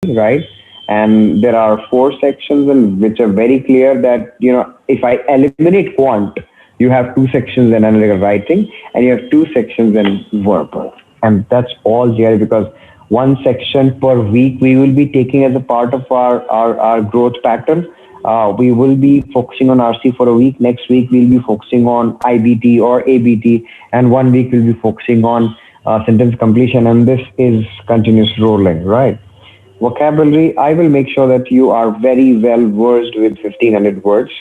right? And there are four sections in which are very clear that, if I eliminate quant, you have two sections in analytical writing and you have two sections in verbal. And that's all GRE, because one section per week we will be taking as a part of our growth pattern. We will be focusing on RC for a week. Next week we'll be focusing on IBT or ABT, and one week we'll be focusing on sentence completion, and this is continuous rolling, right? Vocabulary, I will make sure that you are very well versed with 1500 words.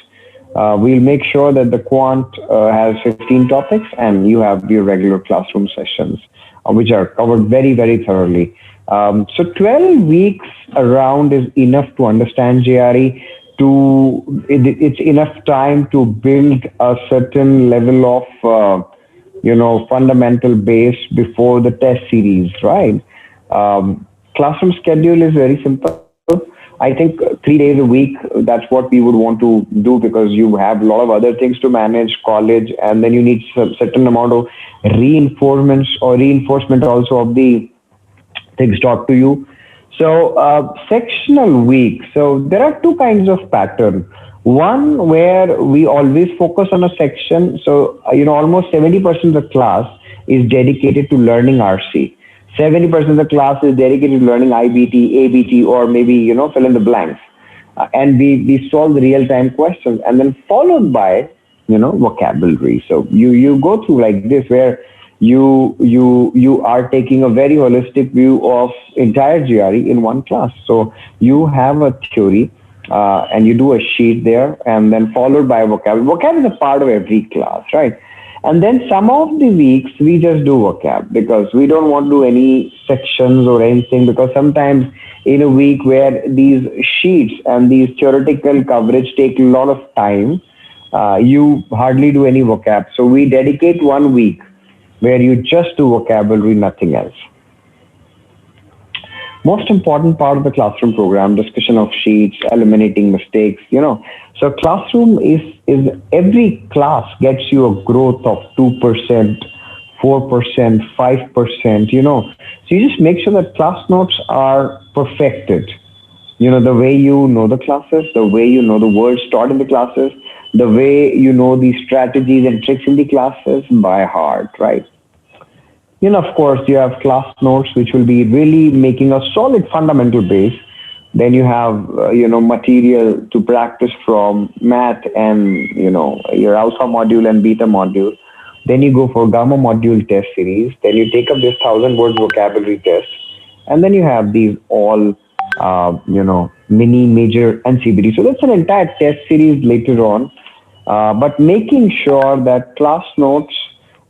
We'll make sure that the quant has 15 topics and you have your regular classroom sessions, which are covered very, very thoroughly. So 12 weeks around is enough to understand GRE. It's enough time to build a certain level of fundamental base before the test series, right? Classroom schedule is very simple. I think 3 days a week, that's what we would want to do, because you have a lot of other things to manage, college, and then you need a certain amount of reinforcement also of the things taught to you. So sectional week. So there are two kinds of pattern. One where we always focus on a section. So, almost 70% of the class is dedicated to learning RC. 70% of the class is dedicated to learning IBT, ABT, or maybe, fill in the blanks. And we solve the real-time questions, and then followed by, vocabulary. So you go through like this, where you are taking a very holistic view of entire GRE in one class. So you have a theory, and you do a sheet there, and then followed by vocab. Vocab is a part of every class, right? And then some of the weeks we just do vocab, because we don't want to do any sections or anything, because sometimes in a week where these sheets and these theoretical coverage take a lot of time, you hardly do any vocab. So we dedicate 1 week where you just do vocabulary, nothing else. Most important part of the classroom program, discussion of sheets, eliminating mistakes, So classroom is every class gets you a growth of 2%, 4%, 5%, So you just make sure that class notes are perfected. The way you know the classes, the way you know the words taught in the classes, the way you know the strategies and tricks in the classes by heart, right? Of course, you have class notes, which will be really making a solid fundamental base. Then you have, material to practice from math and, your alpha module and beta module. Then you go for gamma module test series. Then you take up this 1,000 words vocabulary test. And then you have these all, mini, major, and CBD. So that's an entire test series later on. But making sure that class notes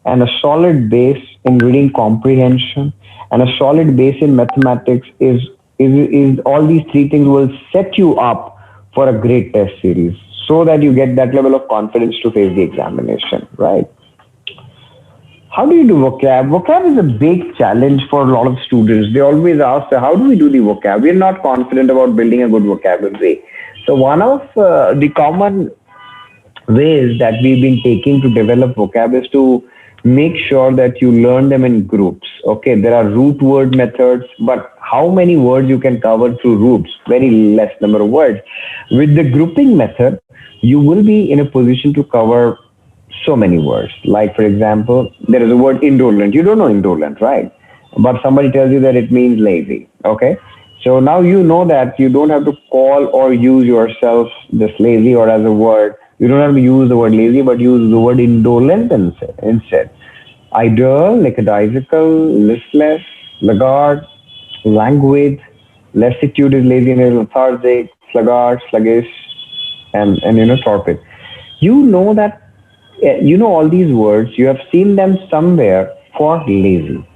and a solid base in reading comprehension and a solid base in mathematics is all these three things will set you up for a great test series, so that you get that level of confidence to face the examination, right? How do you do vocab? Vocab is a big challenge for a lot of students. They always ask, how do we do the vocab? We're not confident about building a good vocabulary. So one of the common ways that we've been taking to develop vocab is to make sure that you learn them in groups. Okay, there are root word methods, but how many words you can cover through roots? Very less number of words. With the grouping method, you will be in a position to cover so many words. Like, for example, there is a word indolent. You don't know indolent, right? But somebody tells you that it means lazy. Okay, so now you know that you don't have to call or use yourself just lazy or as a word. You don't have to use the word lazy, but use the word indolent instead. Idle, lackadaisical, listless, laggard, languid, lassitude is laziness, lethargic, sluggard, sluggish, and torpid. You know that, all these words, you have seen them somewhere for lazy.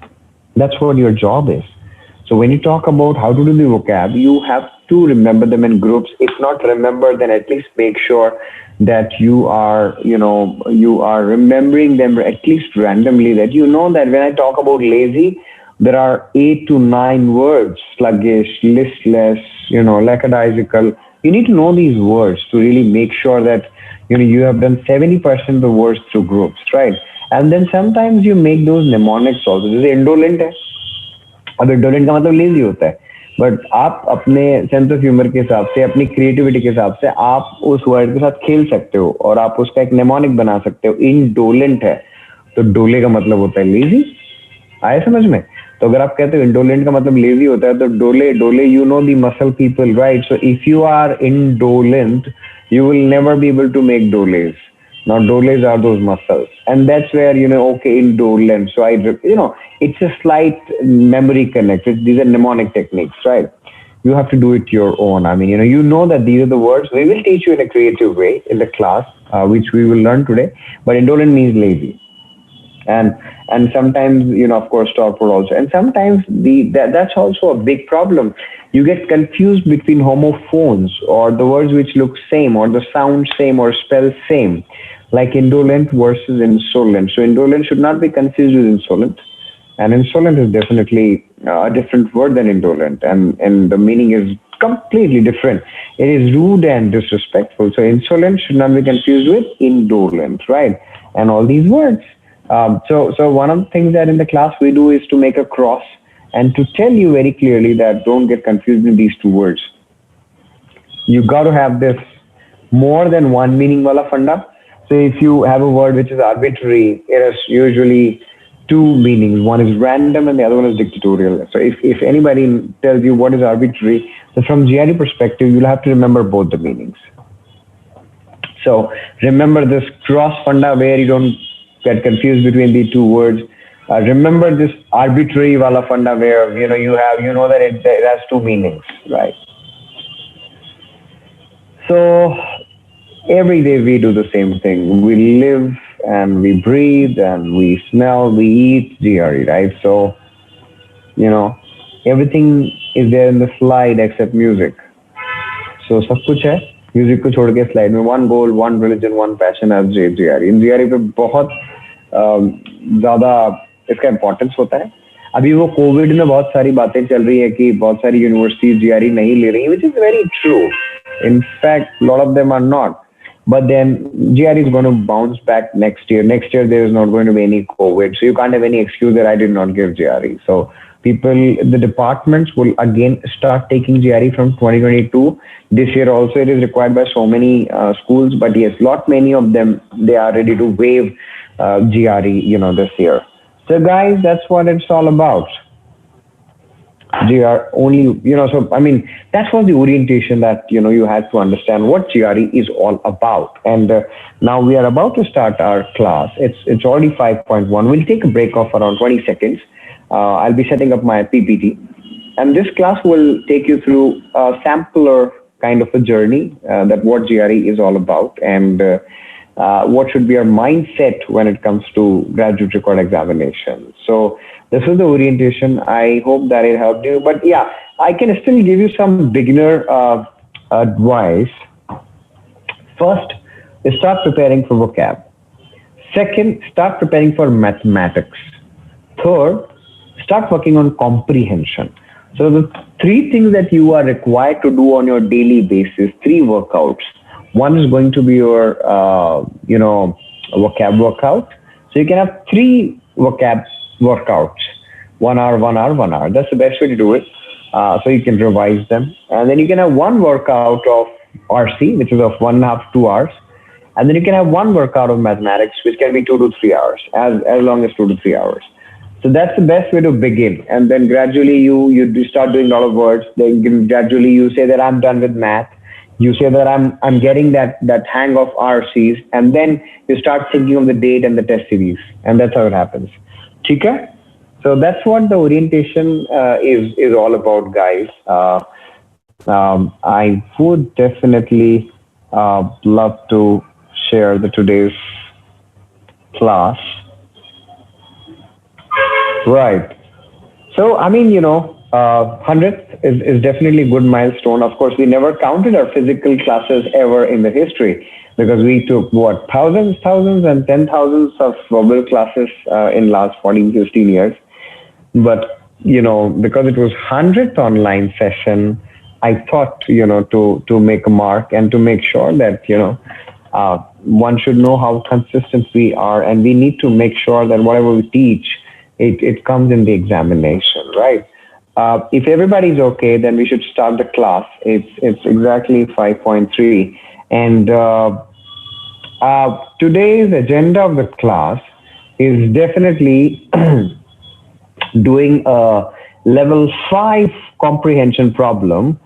That's what your job is. So when you talk about how to do the vocab, you have to remember them in groups. If not remember, then at least make sure that you are remembering them at least randomly, that that when I talk about lazy, there are 8 to 9 words: sluggish, listless, lackadaisical. You need to know these words to really make sure that you have done 70% of the words through groups, right? And then sometimes you make those mnemonics also. जैसे indolent है, अब indolent का मतलब lazy होता है. But आप अपने sense of humour के हिसाब से, अपनी क्रिएटिविटी के हिसाब से आप उस वर्ड के साथ खेल सकते हो और आप उसका एक नेमोनिक बना सकते हो. इंडोलेंट है तो डोले का मतलब होता है लेजी. आए समझ में? तो अगर आप कहते हो इंडोलेंट का मतलब लेजी होता है, तो डोले, डोले, you know the muscle people, right? So if you are indolent, you will never be able to make doles. Now doles are those muscles, and that's where, okay, indolent. So it's a slight memory connect. These are mnemonic techniques, right? You have to do it your own. I mean, you know that these are the words we will teach you in a creative way in the class, which we will learn today. But indolent means lazy, and sometimes, of course, torpor also, and sometimes that's also a big problem. You get confused between homophones, or the words which look same, or the sound same, or spell same, like indolent versus insolent. So indolent should not be confused with insolent, and insolent is definitely a different word than indolent, and the meaning is completely different. It is rude and disrespectful. So insolent should not be confused with indolent, right? And all these words. So one of the things that in the class we do is to make a cross and to tell you very clearly that don't get confused in these two words. You got to have this more than one meaning wala funda. So if you have a word which is arbitrary, it has usually two meanings. One is random and the other one is dictatorial. So if anybody tells you what is arbitrary, so from GRE perspective, you'll have to remember both the meanings. So remember this cross funda where you don't get confused between the two words. Remember this arbitrary wala funda where you know that it has two meanings, right? So every day we do the same thing. We live and we breathe and we smell, we eat GRE, right? So everything is there in the slide except music. So सब कुछ है music को छोड़ के slide में. One goal, one religion, one passion as GRE. In GRE पे बहुत ज्यादा इसका इम्पोर्टेंस होता है. अभी वो कोविड में बहुत सारी बातें चल रही है कि बहुत सारी यूनिवर्सिटीज GRE नहीं ले रही, which is very true. In fact, a lot of them are not. But then GRE is going to bounce back next year. Next year there is not going to be any COVID, so you can't have any excuse that I did not give GRE. So the departments will again start taking GRE from 2022. This year also it is required by so many schools, but yes, many of them, they are ready to waive GRE, this year. So guys, that's what it's all about. GRE only, so I mean, that was the orientation that, you had to understand what GRE is all about. And now we are about to start our class. It's already 5.1. We'll take a break of around 20 seconds. I'll be setting up my PPT. And this class will take you through a sampler kind of a journey that what GRE is all about, and what should be our mindset when it comes to graduate record examination. So this is the orientation. I hope that it helped you. But yeah, I can still give you some beginner advice. First, start preparing for vocab. Second, start preparing for mathematics. Third, start working on comprehension. So the three things that you are required to do on your daily basis, three workouts. One is going to be your, vocab workout. So you can have three vocab workouts, 1 hour, 1 hour, 1 hour. That's the best way to do it. So you can revise them. And then you can have one workout of RC, which is of 1.5 to 2 hours. And then you can have one workout of mathematics, which can be 2 to 3 hours, as long as 2 to 3 hours. So that's the best way to begin. And then gradually you start doing a lot of words. Then gradually you say that I'm done with math. You say that I'm getting that hang of RCs, and then you start thinking of the date and the test series, and that's how it happens. Okay? So that's what the orientation is all about, guys. I would definitely love to share today's class. Right. So, I mean, 100th is definitely a good milestone. Of course, we never counted our physical classes ever in the history, because we took thousands and 10,000s of verbal classes in last 14, 15 years. But, because it was 100th online session, I thought, to make a mark and to make sure that, one should know how consistent we are, and we need to make sure that whatever we teach, it comes in the examination, right? If everybody's okay, then we should start the class. It's exactly 5.3, and today's agenda of the class is definitely doing a level 5 comprehension problem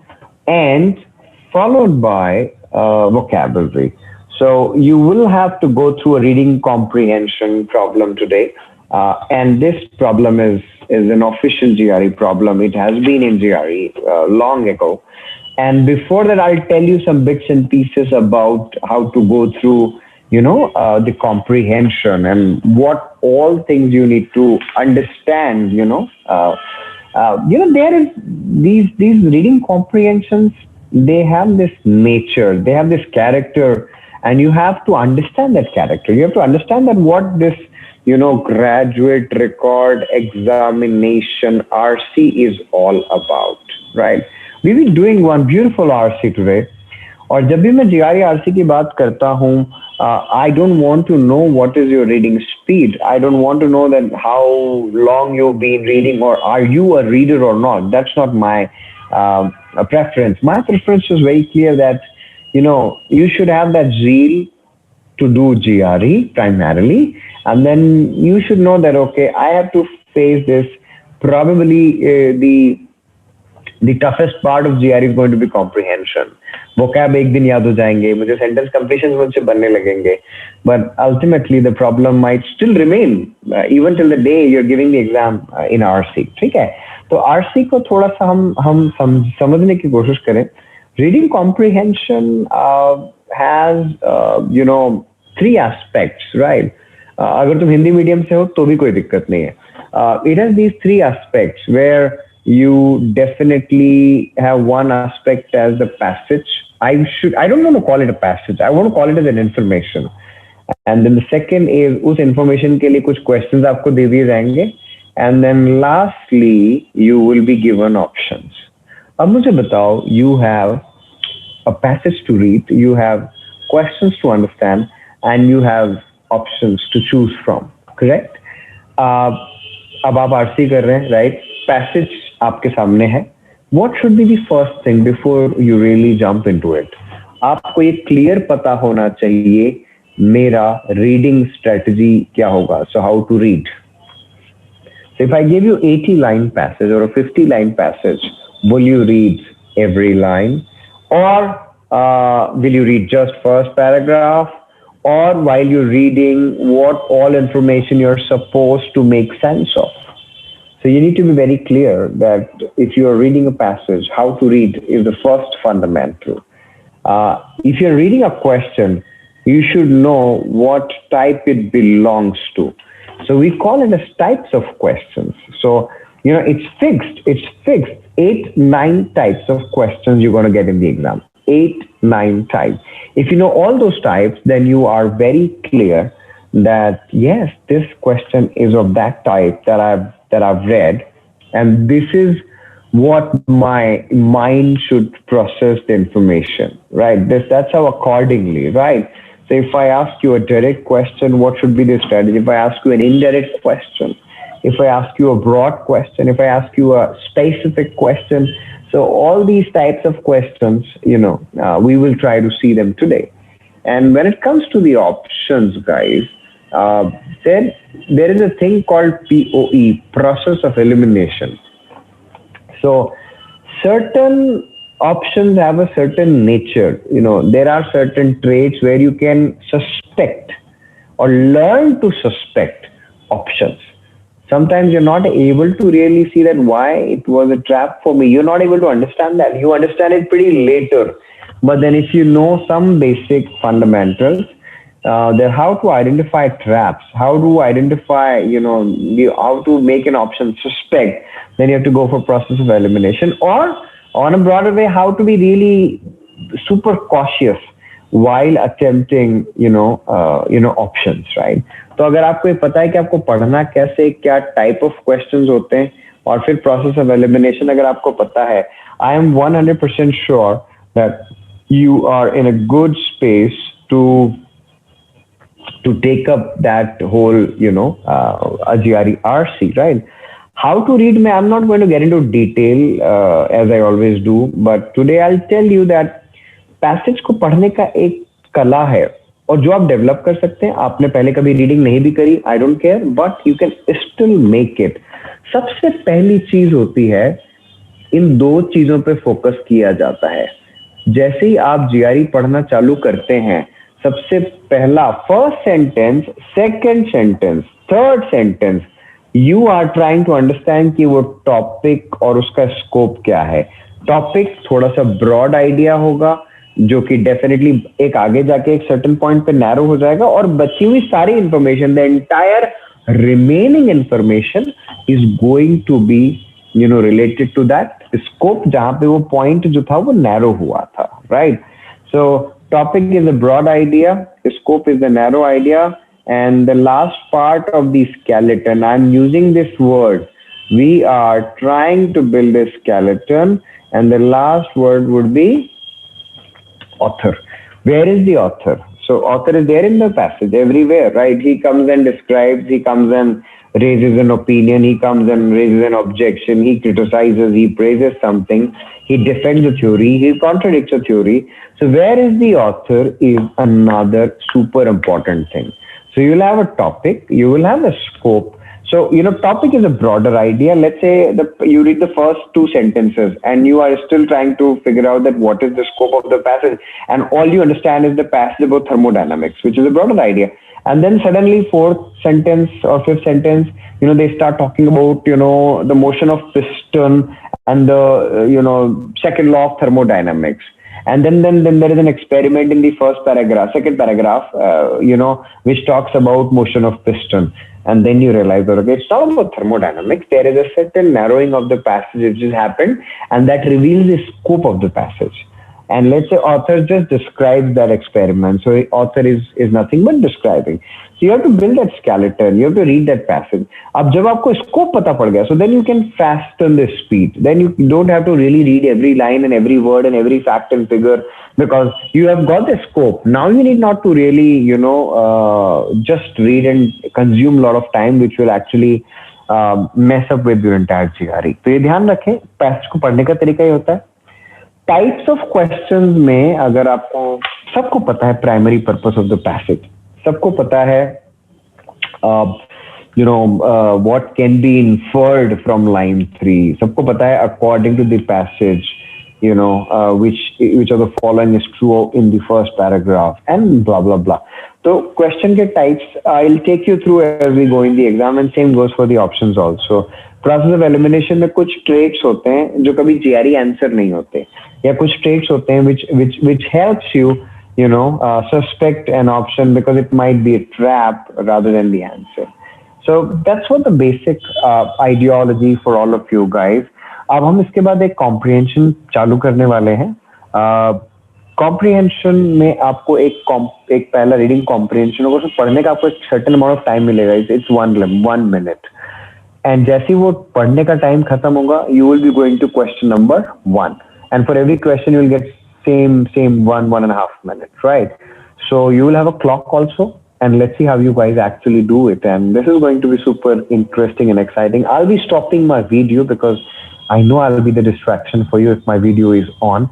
and followed by vocabulary. So you will have to go through a reading comprehension problem today. And this problem is an official GRE problem. It has been in GRE long ago. And before that, I'll tell you some bits and pieces about how to go through, the comprehension and what all things you need to understand, there is these reading comprehensions, they have this nature, they have this character, and you have to understand that character. You have to understand that what this, graduate record examination RC is all about, right? We've been doing one beautiful RC today. और जब भी मैं GRE RC की बात करता हूँ, I don't want to know what is your reading speed. I don't want to know that how long you've been reading or are you a reader or not. That's not my preference. My preference is very clear that, you should have that zeal to do GRE primarily. And then you should know that, okay, I have to face this. Probably the toughest part of GRE is going to be comprehension. Vocab एक दिन याद हो जाएंगे, मुझे sentence completions मुझसे बनने लगेंगे. But ultimately the problem might still remain even till the day you're giving the exam in RC. ठीक है? तो RC को थोड़ा सा हम समझने की कोशिश करें. Reading comprehension has 3 aspects, right? अगर तुम हिंदी मीडियम से हो तो भी कोई दिक्कत नहीं है. It has these 3 aspects where you definitely have one aspect as the passage. I don't want to call it a passage. I want to call it as an information. And then the second is उस information के लिए कुछ questions आपको दे दिए जाएंगे. And then lastly, you will be given options. अब मुझे बताओ, you have a passage to read, you have questions to understand, and you have options to choose from, correct? अब आप RC कर रहे हैं, right? Passage आपके सामने है. What should be the first thing before you really jump into it? आपको ये clear पता होना चाहिए मेरा reading strategy क्या होगा. So how to read? So if I give you 80-line passage or a 50-line passage, will you read every line, or will you read just first paragraph, or while you're reading, what all information you're supposed to make sense of? So you need to be very clear that if you're reading a passage, how to read is the first fundamental. If you're reading a question, you should know what type it belongs to. So we call it as types of questions. So, it's fixed. 8, 9 types of questions you're going to get in the exam. 8, 9 types. If you know all those types, then you are very clear that yes, this question is of that type that I've read, and this is what my mind should process the information, right? That's how accordingly, right? So if I ask you a direct question, what should be the strategy? If I ask you an indirect question, if I ask you a broad question, if I ask you a specific question, so all these types of questions, we will try to see them today. And when it comes to the options, guys, then there is a thing called POE, process of elimination. So certain options have a certain nature. There are certain traits where you can suspect or learn to suspect options. Sometimes you're not able to really see that why it was a trap for me. You're not able to understand that. You understand it pretty later. But then if you know some basic fundamentals, then how to identify traps, how to identify, how to make an option suspect, then you have to go for process of elimination. Or on a broader way, how to be really super cautious while attempting, options, right? तो अगर आपको ये पता है कि आपको पढ़ना कैसे, क्या टाइप ऑफ क्वेश्चंस होते हैं, और फिर प्रोसेस ऑफ एलिमिनेशन अगर आपको पता है, I am 100% sure that you are in a good space to take up that whole, a GRE RC, right? How to read, I'm not going to get into detail as I always do, but today I'll tell you that passage को पढ़ने का एक कला है और जो आप develop कर सकते हैं. आपने पहले कभी रीडिंग नहीं भी करी, I don't care, but you can still make it. सबसे पहली चीज होती है, इन दो चीजों पे फोकस किया जाता है. जैसे ही आप जीआरई पढ़ना चालू करते हैं, सबसे पहला first sentence, second sentence, third sentence, you are trying to understand कि वो टॉपिक और उसका स्कोप क्या है. टॉपिक थोड़ा सा ब्रॉड आइडिया होगा जो कि डेफिनेटली एक आगे जाके एक सर्टेन पॉइंट पे नैरो हो जाएगा, और बची हुई सारी information, the entire remaining information is going to be related to that scope जहां पे वो पॉइंट जो था वो नैरो हुआ था, right. So topic is a broad idea, scope is the narrow idea, and the last part of the skeleton, I'm using this word, we are trying to build a skeleton, and the last word would be author. Where is the author? So author is there in the passage everywhere, right? He comes and describes, he comes and raises an opinion, he comes and raises an objection, he criticizes, he praises something, he defends a theory, he contradicts a theory. So where is the author is another super important thing. So you will have a topic, you will have a scope. So, topic is a broader idea. Let's say you read the first two sentences and you are still trying to figure out that what is the scope of the passage, and all you understand is the passage about thermodynamics, which is a broader idea. And then suddenly fourth sentence or fifth sentence, they start talking about, the motion of piston and the, second law of thermodynamics. And then there is an experiment in the second paragraph, which talks about motion of piston. And then you realize that, okay, it's not about thermodynamics. There is a certain narrowing of the passage which has happened, and that reveals the scope of the passage. And let's say author just describes that experiment. So author is nothing but describing. So you have to build that skeleton. You have to read that passage. अब जब आपको scope पता पड़ गया, so then you can fasten the speed. Then you don't have to really read every line and every word and every fact and figure, because you have got the scope. Now you need not to really, just read and consume a lot of time, which will actually mess up with your entire GRE. तो ये ध्यान रखें, passage को पढ़ने का तरीका ये होता है. टाइप्स ऑफ क्वेश्चंस में अगर आपको, सबको पता है primary purpose of the passage, सबको पता है what can be inferred from line 3, सबको पता है according to the passage, which of the following is true in the first paragraph, and blah blah blah. तो क्वेश्चन के types I'll take you through as we go in the exam, and same goes for the options also. Process of elimination में कुछ traits होते हैं जो कभी GRE answer नहीं होते, या कुछ ट्रेट्स होते हैं which helps you suspect an option because it might be a trap rather than the answer. So that's what the basic ideology for all of you guys. अब हम इसके बाद एक कॉम्प्रिहेंशन चालू करने वाले हैं. कॉम्प्रिहेंशन में आपको एक पहला रीडिंग कॉम्प्रिहेंशन होगा, उसको पढ़ने का आपको एक सर्टेन अमाउंट ऑफ टाइम मिलेगा. It's 1 minute. एंड जैसे ही वो पढ़ने का टाइम खत्म होगा, you will be going to question number 1, and for every question you will get same 1.5 minutes, right? So you will have a clock also, and let's see how you guys actually do it. And this is going to be super interesting and exciting. I'll be stopping my video because I know I'll be the distraction for you if my video is on.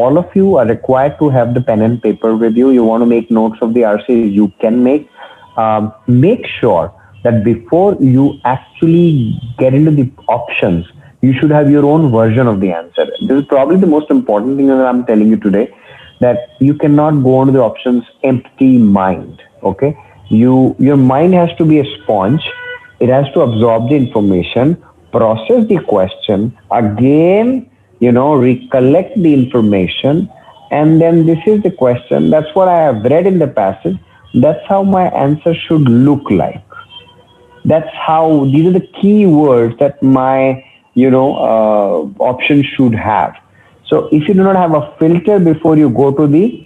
All of you are required to have the pen and paper with you. You want to make notes of the RCs, you can make. Make sure that before you actually get into the options, you should have your own version of the answer. This is probably the most important thing that I'm telling you today, that you cannot go on to the options empty mind, okay? Your mind has to be a sponge. It has to absorb the information, process the question, again, recollect the information, and then this is the question. That's what I have read in the passage. That's how my answer should look like. That's how, these are the key words that my option should have. So if you do not have a filter before you go to the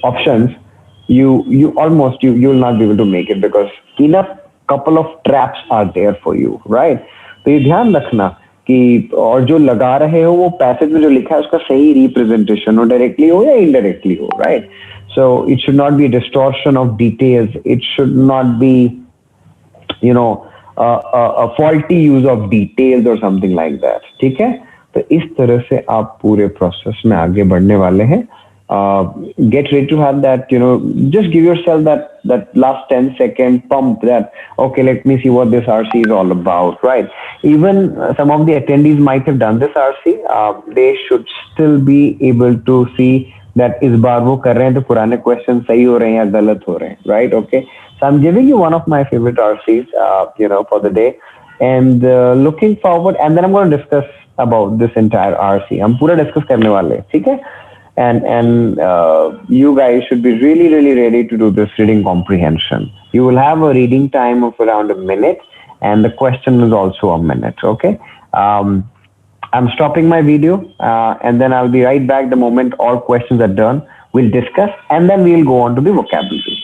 options, you will not be able to make it, because enough couple of traps are there for you, right? तो ये ध्यान रखना कि और जो लगा रहे हो वो पैसेज में जो लिखा है उसका सही रिप्रेजेंटेशन हो, डायरेक्टली हो या इनडायरेक्टली हो, right? So it should not be a distortion of details. It should not be, faulty use of details or something like that. ठीक है, तो इस तरह से आप पूरे प्रोसेस में आगे बढ़ने वाले हैं. Get ready to have that, just give yourself that last 10-second pump, that okay, let me see what this RC is all about, right? Even some of the attendees might have done this RC. They should still be able to see that इस बार वो कर रहे हैं तो पुराने question सही हो रहे हैं या गलत हो रहे हैं, right? Okay, so I'm giving you one of my favorite RCs, for the day, and looking forward, and then I'm going to discuss about this entire RC. हम पूरा डिस्कस करने वाले हैं, ठीक है? And you guys should be really really ready to do this reading comprehension. You will have a reading time of around a minute, and the question is also a minute. Okay. I'm stopping my video, and then I'll be right back the moment all questions are done. We'll discuss, and then we'll go on to the vocabulary.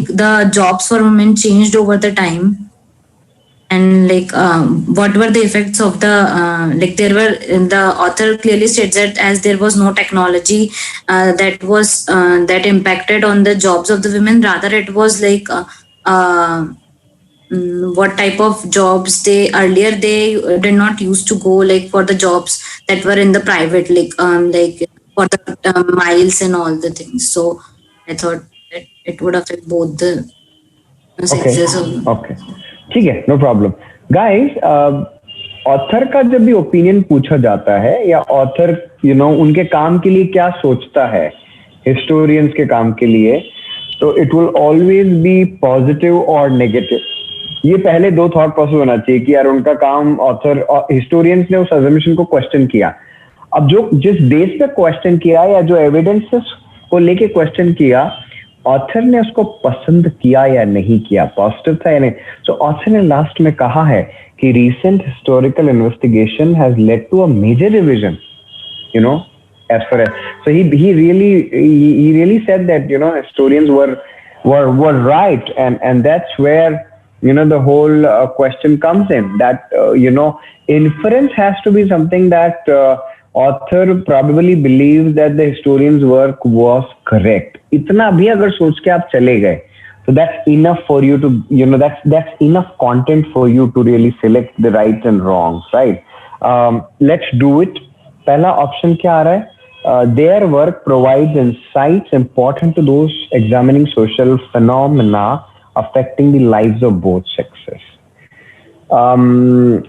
the jobs for women changed over the time, and what were the effects of the there were the author clearly states that as there was no technology that impacted on the jobs of the women, rather it was uh, what type of jobs they earlier they did not used to go for the jobs that were in the private for the miles and all the things. So I thought that it would affect both the Okay, sexes. okay, ठीक है, no problem. Guys, author का जब भी opinion पूछा जाता है या author उनके काम के लिए क्या सोचता है हिस्टोरियंस के काम के लिए, तो it will always be positive और नेगेटिव. ये पहले दो थॉट प्रोसेस होना चाहिए कि यार उनका काम ऑथर और हिस्टोरियंस ने उस अजम्पशन को क्वेश्चन किया. अब जो जिस बेस पे क्वेश्चन किया या जो एविडेंसेस को लेके क्वेश्चन किया, ऑथर ने उसको पसंद किया या नहीं किया, पॉजिटिव था या नहीं. सो ऑथर ने लास्ट में कहा है कि recent historical investigation has led to a major revision, as far as, so he really said that historians were right, and that's where the whole question comes in, that inference has to be something that author probably believes that the historian's work was correct. इतना भी अगर सोच के आप चले गए, so that's enough for you to, that's enough content for you to really select the rights and wrongs, right? Let's do it. पहला option क्या आ रहा है? Their work provides insights important to those examining social phenomena affecting the lives of both sexes. A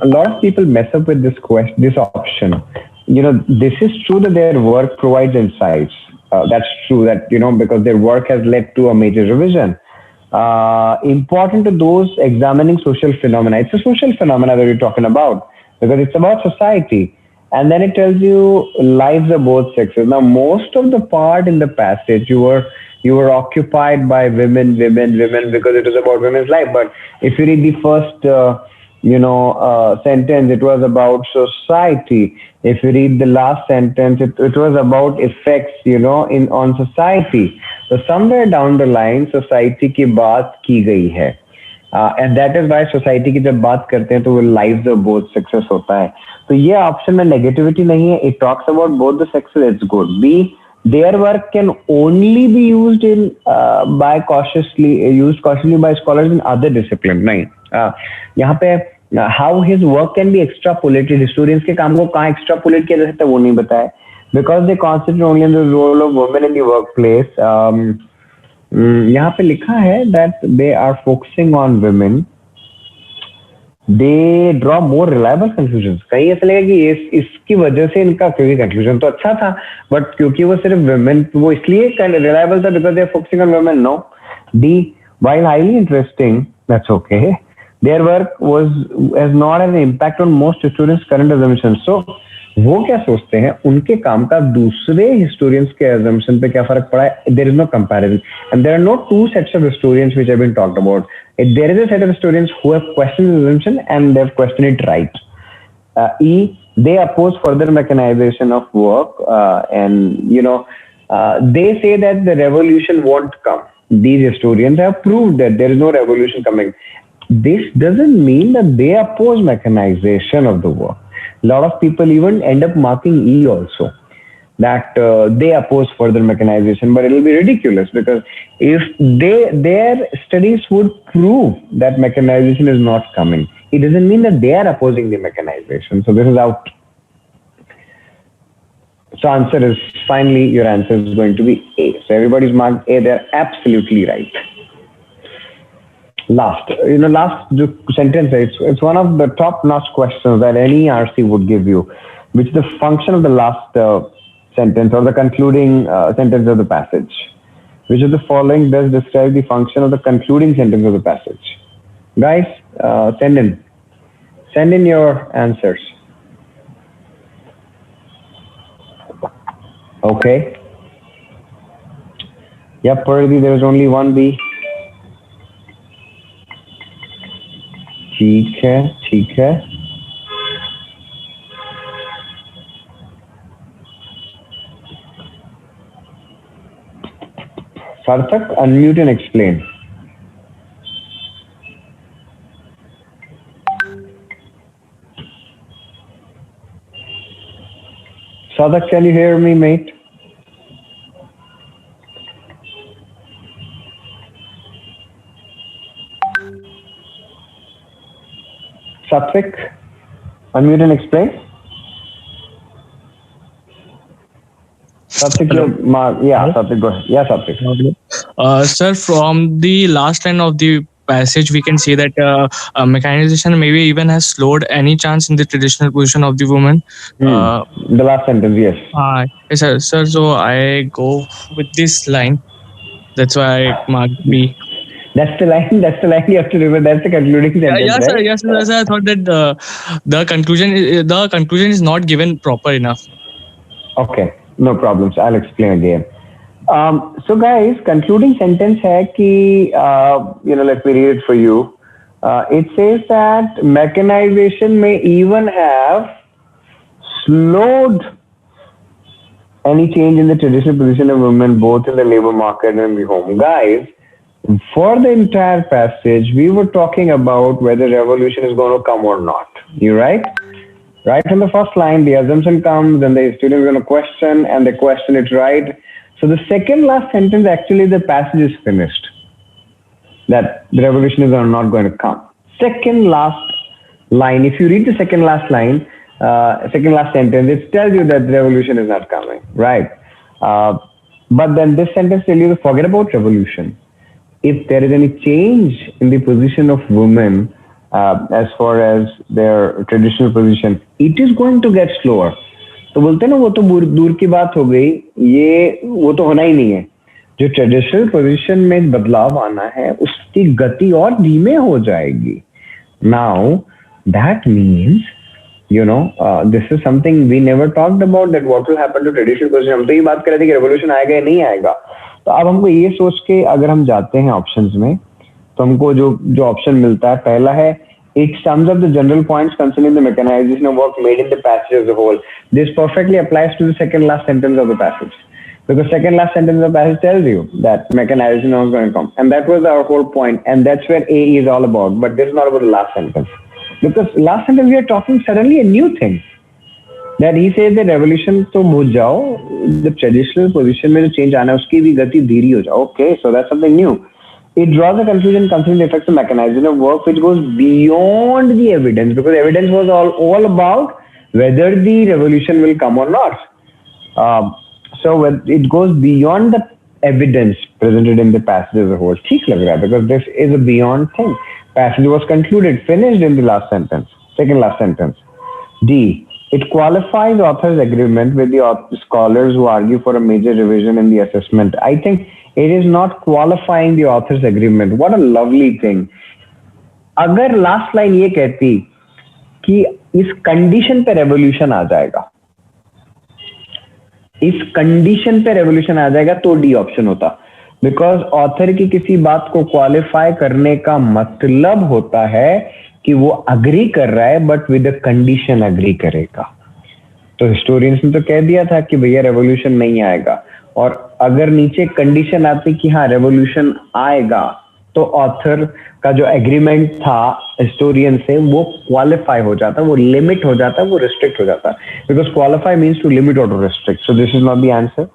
lot of people mess up with this option. This is true that their work provides insights. That's true that, because their work has led to a major revision. Important to those examining social phenomena. It's a social phenomena that we're talking about because it's about society. And then it tells you lives of both sexes. Now, most of the part in the passage, you were occupied by women because it was about women's life. But if you read the first, sentence, it was about society. If you read the last sentence, it was about effects, on society. So somewhere down the line, society की बात की गई है. And that is why society की जब बात करते हैं तो वो lives of both sexes होता है. तो ये ऑप्शन में नेगेटिविटी नहीं है. It talks about both the sexes. It's good. B, their work can only be used used cautiously by scholars in other disciplines. नहीं, यहाँ पे how his work can be extrapolated. Historians के काम को कहाँ extrapolate किया जा सकता है वो नहीं बताया. Because they concentrate only on the role of women in the workplace. यहाँ पे लिखा है that they are focusing on women. They draw more reliable conclusions. कहीं ऐसा लगेगा कि इसकी वजह से इनका क्योंकि conclusion तो अच्छा था, but क्योंकि वो सिर्फ women, वो इसलिए reliable था because they are focusing on women. No. D, while highly interesting, that's okay. Their work has not an impact on most historians' current assumptions. So वो क्या सोचते हैं, उनके काम का दूसरे historians के assumption पे क्या फर्क पड़ा है? There is no comparison, and there are no two sets of historians which have been talked about. There is a set of historians who have questioned the assumption and they have questioned it right. E, they oppose further mechanization of work, and they say that the revolution won't come. These historians have proved that there is no revolution coming. This doesn't mean that they oppose mechanization of the work. A lot of people even end up marking E also, that they oppose further mechanization, but it will be ridiculous because if their studies would prove that mechanization is not coming, it doesn't mean that they are opposing the mechanization. So this is out. So your answer is going to be A. So everybody's marked A. They're absolutely right. Last sentence, it's one of the top-notch questions that any RC would give you, which is the function of the last sentence or the concluding sentence of the passage. Which of the following does describe the function of the concluding sentence of the passage? Guys, send in your answers. Okay. Yep, Pardi, there is only one B. ठीक है. Sarthak, unmute and explain. Sadak, can you hear me, mate? Satvik, unmute and explain. Satvik, yeah, Satvik, go ahead. Yeah, Satvik. Sir, from the last line of the passage, we can see that mechanization maybe even has slowed any chance in the traditional position of the woman. The last sentence, yes. Yes, sir. So I go with this line. That's why I marked B. That's the line. That's the line you have to remember. That's the concluding sentence. Yes, sir. Right? Yes, sir. I thought that the conclusion is not given proper enough. Okay, no problems. I'll explain again. So guys, concluding sentence hai ki, let me read it for you. It says that mechanization may even have slowed any change in the traditional position of women both in the labor market and in the home. Guys, for the entire passage, we were talking about whether revolution is going to come or not. You right? Right from the first line, the assumption comes, then the student is going to question, and they question it right. So the second last sentence, actually the passage is finished. That the revolution is not going to come. Second last line, if you read the second last line, second last sentence, it tells you that the revolution is not coming, right? But then this sentence tells you to forget about revolution. If there is any change in the position of women as far as their traditional position, it is going to get slower. तो बोलते हैं ना वो तो दूर की बात हो गई, ये वो तो होना ही नहीं है. जो ट्रेडिशनल पोजीशन में बदलाव आना है उसकी गति और धीमे हो जाएगी. Now that means this is something we never talked about, that what will happen to traditional position. हम तो ये बात कर रहे थे कि रेवोल्यूशन आएगा या नहीं आएगा. तो अब हमको ये सोच के अगर हम जाते हैं ऑप्शंस में, तो हमको जो ऑप्शन मिलता है, पहला है it sums up the general points concerning the mechanization of work made in the passage as a whole. This perfectly applies to the second last sentence of the passage, because second last sentence of the passage tells you that mechanization is going to come, and that was our whole point, and that's where A is all about. But this is not about the last sentence, because last sentence we are talking suddenly a new thing, that he says that revolution तो भूल जाओ, the traditional position में जो change आना है उसकी भी गति धीरे हो जाए. Okay, so that's something new. It draws a conclusion concerning the effects of mechanization of work, which goes beyond the evidence, because evidence was all about whether the revolution will come or not. So it goes beyond the evidence presented in the passage as a whole. ठीक लग रहा है, because this is a beyond thing. Passage was concluded, finished in the last sentence, second last sentence. D. It qualifies author's agreement with the scholars who argue for a major revision in the assessment. I think it is not qualifying the author's agreement. What a lovely thing. अगर last line ये कहती कि इस condition पे revolution आ जाएगा, इस condition पे revolution आ जाएगा, तो डी ऑप्शन होता. बिकॉज ऑथर की किसी बात को क्वालिफाई करने का मतलब होता है कि वो अग्री कर रहा है, but with a condition agree करेगा. तो हिस्टोरियंस ने तो कह दिया था कि भैया रेवोल्यूशन नहीं आएगा, और अगर नीचे कंडीशन आती कि हाँ रेवोल्यूशन आएगा, तो ऑथर का जो एग्रीमेंट था हिस्टोरियन से वो क्वालिफाई हो जाता, वो लिमिट हो जाता, वो रिस्ट्रिक्ट हो जाता. Because qualify means to limit और to restrict. So this is not the answer.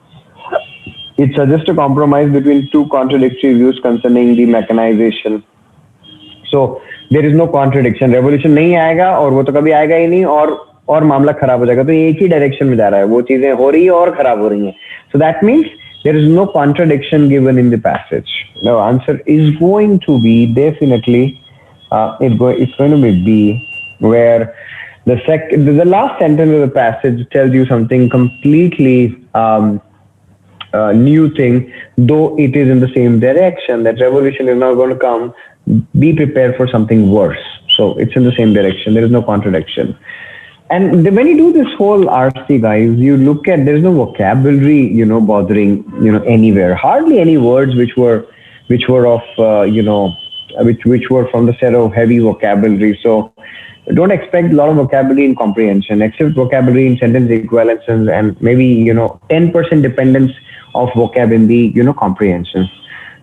It suggests a compromise between two contradictory views concerning the mechanization. So there is no contradiction. Revolution नहीं आएगा और वो तो कभी आएगा ही नहीं, और मामला खराब हो जाएगा. तो एक ही डायरेक्शन में जा रहा है, वो चीजें हो रही है और खराब हो रही हैं. So that means there is no contradiction given in the passage. The answer is going to be definitely it's going to be B, where the last sentence of the passage tells you something completely new thing, though it is in the same direction, that revolution is not going to come. Be prepared for something worse. So it's in the same direction. There is no contradiction. And when you do this whole RC, guys, you look at, there's no vocabulary, bothering, anywhere. Hardly any words which were of, which were from the set of heavy vocabulary. So don't expect a lot of vocabulary in comprehension, except vocabulary in sentence equivalences and maybe, 10% dependence of vocab in the, comprehension.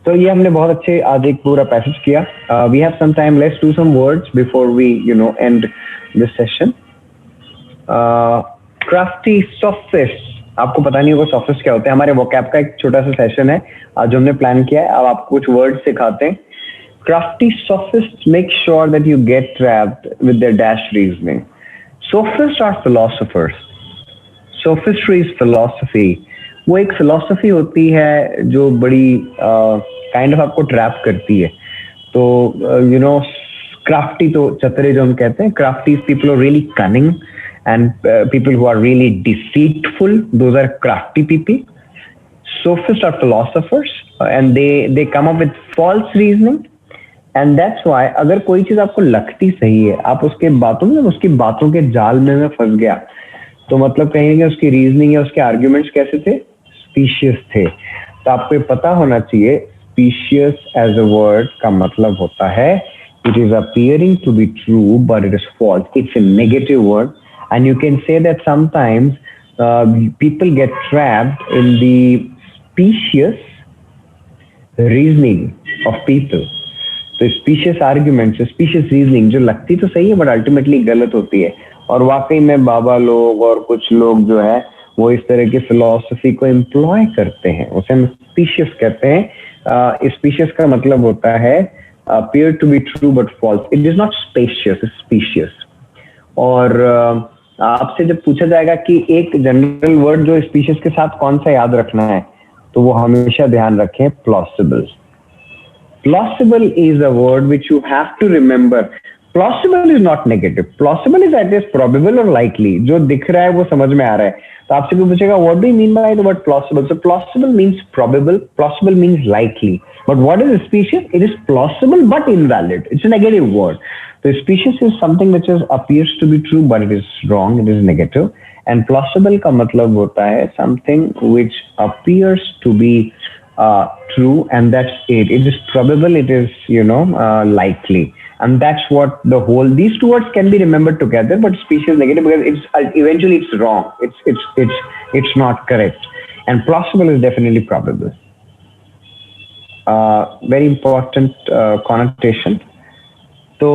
So ये हमने बहुत अच्छे आज एक पूरा passage किया. We have some time. Let's do some words before we, end this session. crafty sophists. आपको पता नहीं होगा sophist क्या होते हैं. हमारे vocab का एक छोटा सा सेशन है आज जो हमने प्लान किया है. अब आपको कुछ वर्ड सिखाते हैं. Crafty sophists make sure that you get trapped with their dash reasoning. Sophists are philosophers. Sophistry is philosophy. वो एक philosophy होती है जो बड़ी kind of आपको trap करती है. तो you know, crafty तो चतुरे जो हम कहते हैं. Crafty people are really cunning, and people who are really deceitful, those are crafty people. Sophists are philosophers, and they come up with false reasoning. And that's why अगर कोई चीज आपको लगती सही है, आप उसके बातों के जाल में फंस गया, तो मतलब कहेंगे उसकी रीजनिंग या उसके आर्ग्यूमेंट्स कैसे थे, स्पीशियस थे. तो आपको ये पता होना चाहिए, स्पीशियस एज अ वर्ड का मतलब होता है it is appearing to be true but it is false. It's a negative word, and you can say that sometimes people get trapped in the specious reasoning of people. तो species arguments, species reasoning जो लगती तो सही है but ultimately गलत होती है. और वाकई में बाबा लोग और कुछ लोग जो है वो इस तरह की फिलॉसफी को एम्प्लॉय करते हैं, उसे हम स्पीशियस कहते हैं. स्पीशियस का मतलब होता है appear to be true but false. It is not spacious, it's specious. और आपसे जब पूछा जाएगा कि एक जनरल वर्ड जो स्पीशियस के साथ कौन सा याद रखना है, तो वो हमेशा ध्यान रखें plausible. Plausible is a word which you have to remember. Plausible is not negative. Plausible is at least probable or likely. जो दिख रहा है वो समझ में आ रहा है. तो आपसे कोई पूछेगा what do you mean by the word plausible? So plausible means probable. Plausible means likely. But what is specious? It is plausible but invalid. It's a negative word. So specious is something which appears to be true but it is wrong. It is negative. And plausible का मतलब होता है something which appears to be true, and that's it. It is probable. It is likely. And that's what the whole, these two words can be remembered together, but specious negative because it's eventually it's wrong. It's not correct. And plausible is definitely probable. Very important connotation. So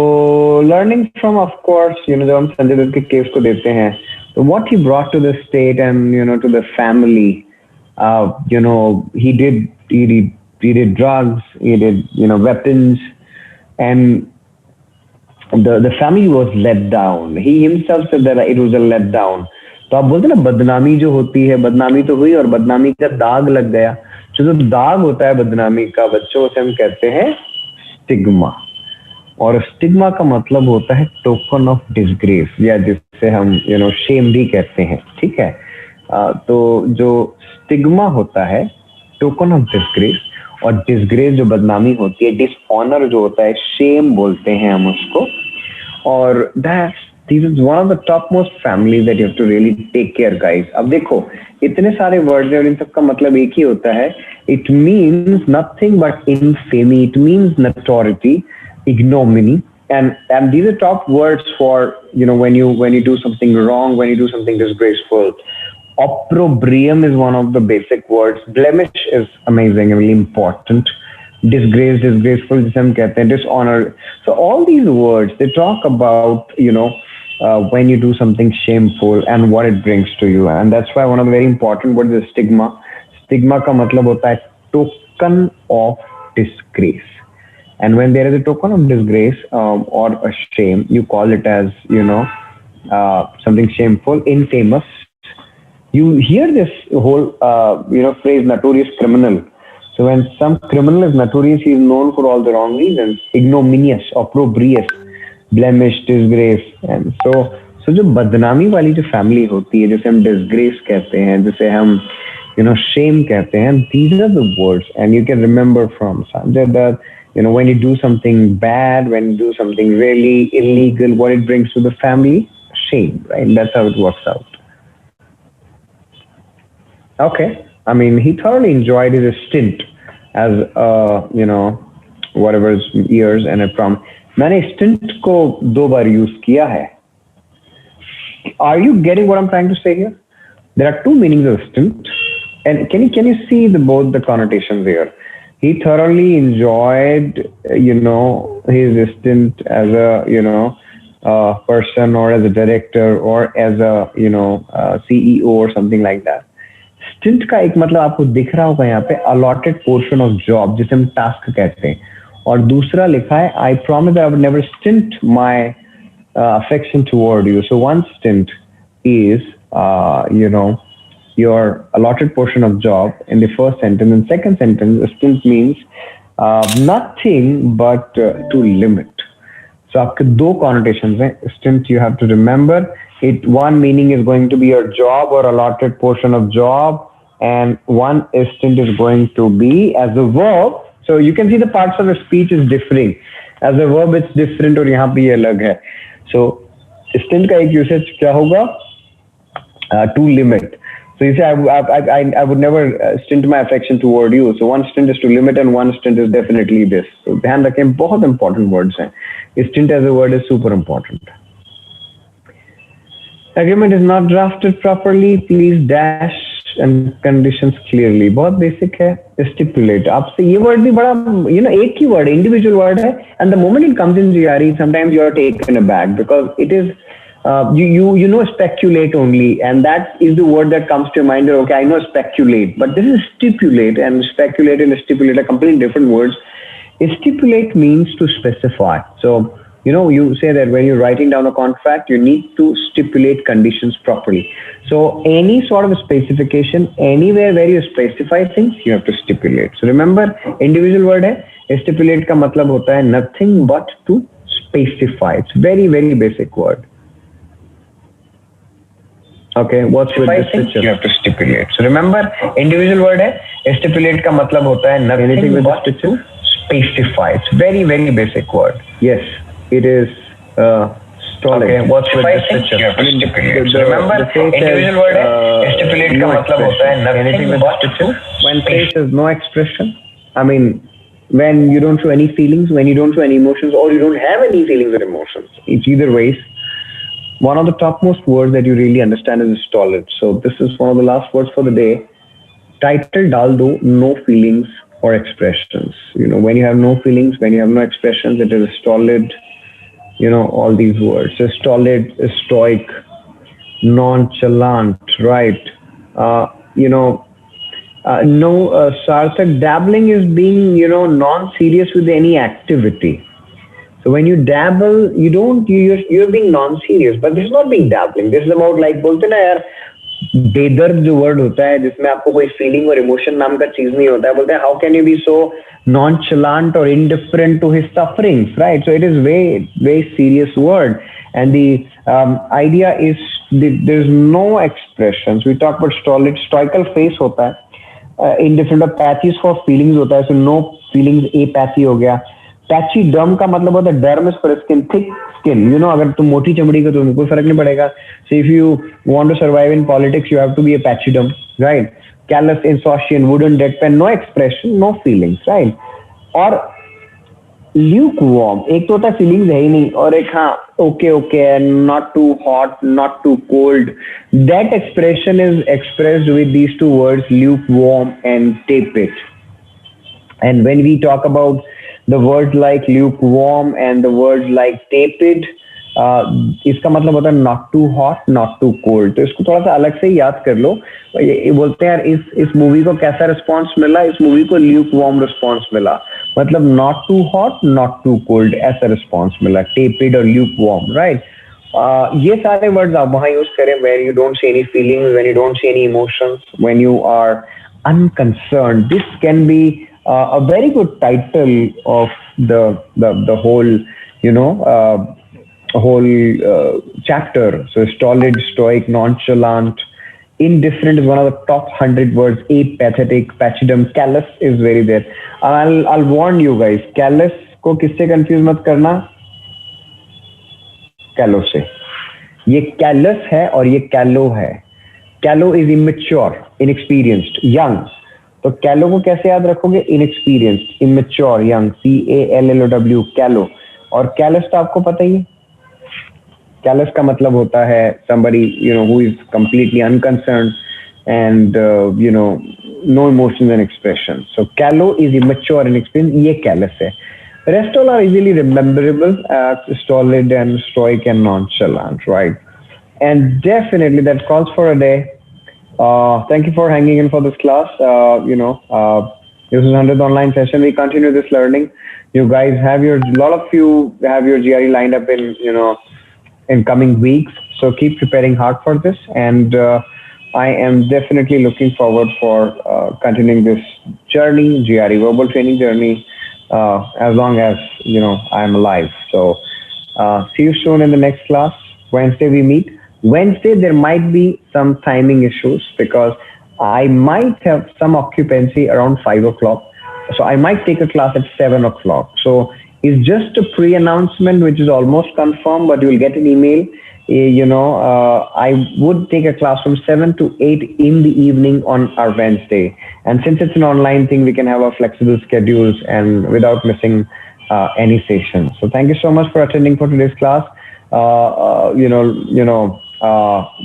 learning from, of course, जब हम संजय दत्त के case को देते हैं, so what he brought to the state and to the family, he did drugs, he did weapons, and the family was let down. He himself said that it was a let down. तो आप बोलते ना बदनामी जो होती है, बदनामी तो हुई और बदनामी का दाग लग गया. जो दाग होता है बदनामी का बच्चों, उसे हम कहते हैं स्टिग्मा. और स्टिग्मा का मतलब होता है टोकन ऑफ डिसग्रेस, या जिससे हम शेम भी कहते हैं. ठीक है. तो जो स्टिग्मा होता है टोकन ऑफ डिसग्रेस, और डिसग्रेस जो बदनामी होती है, डिसऑनर जो होता है, शेम बोलते हैं हम उसको. और this is one of the topmost families that you have to really take care, guys. अब देखो इतने सारे वर्ड्स हैं और इन सब का मतलब एक ही होता है. It means nothing but infamy. It means notoriety, ignominy, and these are top words for when you do something wrong, when you do something disgraceful. Opprobrium is one of the basic words. Blemish is amazing and really important. Disgrace, disgraceful, जिसे हम कहते हैं, dishonor. So all these words, they talk about when you do something shameful and what it brings to you, and that's why one of the very important words is stigma. Stigma का मतलब होता है token of disgrace. And when there is a token of disgrace or a shame, you call it as something shameful, infamous. You hear this whole phrase notorious criminal. So when some criminal is notorious, he is known for all the wrong reasons. Ignominious, opprobrious, blemish, disgrace. And so जो बदनामी वाली जो family होती है, जिसे हम disgrace कहते हैं, जिसे हम shame कहते हैं, these are the words, and you can remember from Sanjay that when you do something bad, when you do something really illegal, what it brings to the family, shame, right? That's how it works out. Okay. I mean, he thoroughly enjoyed his stint as whatever years, and मैंने stint को 2 बार use किया है. Are you getting what I'm trying to say here? There are 2 meanings of stint, and can you see both the connotations here? He thoroughly enjoyed his stint as a person or as a director or as a CEO or something like that. Stint का एक मतलब आपको दिख रहा होगा यहाँ पे allotted portion of job जिसे हम टास्क कहते हैं, और दूसरा लिखा है I promise I would never stint my affection toward you. So one stint is your allotted portion of job in the first sentence. In second sentence, a stint means nothing but to limit. So आपके दो connotations हैं. Stint you have to remember it. One meaning is going to be your job or allotted portion of job, and one stint is going to be as a verb. So you can see the parts of the speech is differing. As a verb it's different और यहाँ पे ये अलग है. So stint का एक usage क्या होगा? To limit. So you say I would never stint my affection toward you. So one stint is to limit and one stint is definitely this. So ध्यान रखें, बहुत important words हैं. Stint as a word is super important. Agreement is not drafted properly. Please dash and conditions clearly. बहुत basic है. Stipulate. आपसे ये word भी बड़ा एक ही word, individual word है. And the moment it comes in GRE, sometimes you are taken aback because it is. You speculate only, and that is the word that comes to your mind. Okay, I know speculate, but this is stipulate, and speculate and stipulate are completely different words. Stipulate means to specify. So you say that when you're writing down a contract, you need to stipulate conditions properly. So any sort of specification, anywhere where you specify things, you have to stipulate. So remember, individual word है. Stipulate का मतलब होता है nothing but to specify. It's very very basic word. Okay, what's with this picture? You have to stipulate. So remember, individual word है. Stipulate का मतलब होता है nothing but to specify. It's very very basic word. Yes, it is. Okay, what's with this picture? You have to stipulate. So remember, individual word है. Stipulate का मतलब होता है nothing but to. When face has no expression, I mean, when you don't show any feelings, when you don't show any emotions, or you don't have any feelings or emotions. It's either ways. One of the topmost words that you really understand is stolid. So this is one of the last words for the day. Title डाल दो, no feelings or expressions. When you have no feelings, when you have no expressions, it is stolid. All these words. So stolid, stoic, nonchalant, right? Sarthak, dabbling is being, non-serious with any activity. So when you dabble, you're being non-serious, but this is not being dabbling. This is about like बोलते ना यार, बेदर्द जो word होता है जिसमें आपको कोई feeling और emotion नाम का चीज नहीं होता है, बोलते हैं how can you be so nonchalant or indifferent to his sufferings, right? So it is very very serious word, and the idea is there's no expressions. We talk about stolid, stoical face होता है, indifferent और patches for feelings होता है, so no feelings, apathy हो गया. Patchy डर्म का मतलब होता है derm is for skin, thick skin. अगर तुम मोटी चमड़ी का तो कोई फर्क नहीं पड़ेगा. So if you want to survive in politics you have to be a pachyderm, right? Callous, insouciant, wooden, deadpan, no expression, no feelings, right? और ल्यूकवार्म, एक तो होता है फीलिंग्स है ही नहीं, और एक okay, not too hot, not too cold. That expression is expressed with these two words, lukewarm and tepid. And when we talk about the words like lukewarm and the words like tepid, इसका मतलब होता है not too hot, not too cold. तो इसको थोड़ा सा अलग से याद कर लो. ये बोलते हैं यार इस मूवी को कैसा रिस्पॉन्स मिला, इस मूवी को lukewarm रिस्पॉन्स मिला, मतलब not too hot, not too cold ऐसा रिस्पॉन्स मिला, tepid और lukewarm, right? ये सारे वर्ड्स आप वहाँ यूज करें when you don't see any feelings, when you don't see any emotions, when you are unconcerned. This can be a very good title of the whole chapter. So stolid, stoic, nonchalant, indifferent is one of the top 100 words. Apathetic, pachyderm, callous is very there. I'll warn you guys, callous को किससे confuse मत करना, callow से. ये callous है और ये callow है. Callow is immature, inexperienced, young. तो कैलो को कैसे याद रखोगे? इनएक्सपीरियंस्ड, इमेच्योर, यंग, CALLOW, कैलो. और कैलस तो आपको पता ही है. कैलस का मतलब होता है somebody who is completely unconcerned and no emotions and expressions. So callow is immature and inexperienced. ये कैलस है. Rest all are easily rememberable, stolid and stoic and nonchalant, right? And definitely that calls for a day. Thank you for hanging in for this class. This is 100th online session. We continue this learning. You guys have your, lot of you have your GRE lined up in, in coming weeks. So keep preparing hard for this. And I am definitely looking forward for continuing this journey, GRE verbal training journey, as long as, I'm alive. So see you soon in the next class. Wednesday we meet. Wednesday, there might be some timing issues because I might have some occupancy around 5 o'clock. So I might take a class at 7 o'clock. So it's just a pre-announcement, which is almost confirmed, but you'll get an email. I would take a class from 7 to 8 in the evening on our Wednesday. And since it's an online thing, we can have a flexible schedules and without missing any session. So thank you so much for attending for today's class.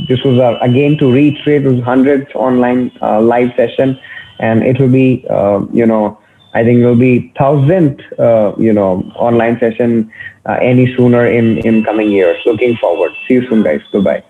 This was again, to reiterate, it was 100th online live session, and it will be I think it will be 1000th online session any sooner in coming years. Looking forward. See you soon, guys. Goodbye.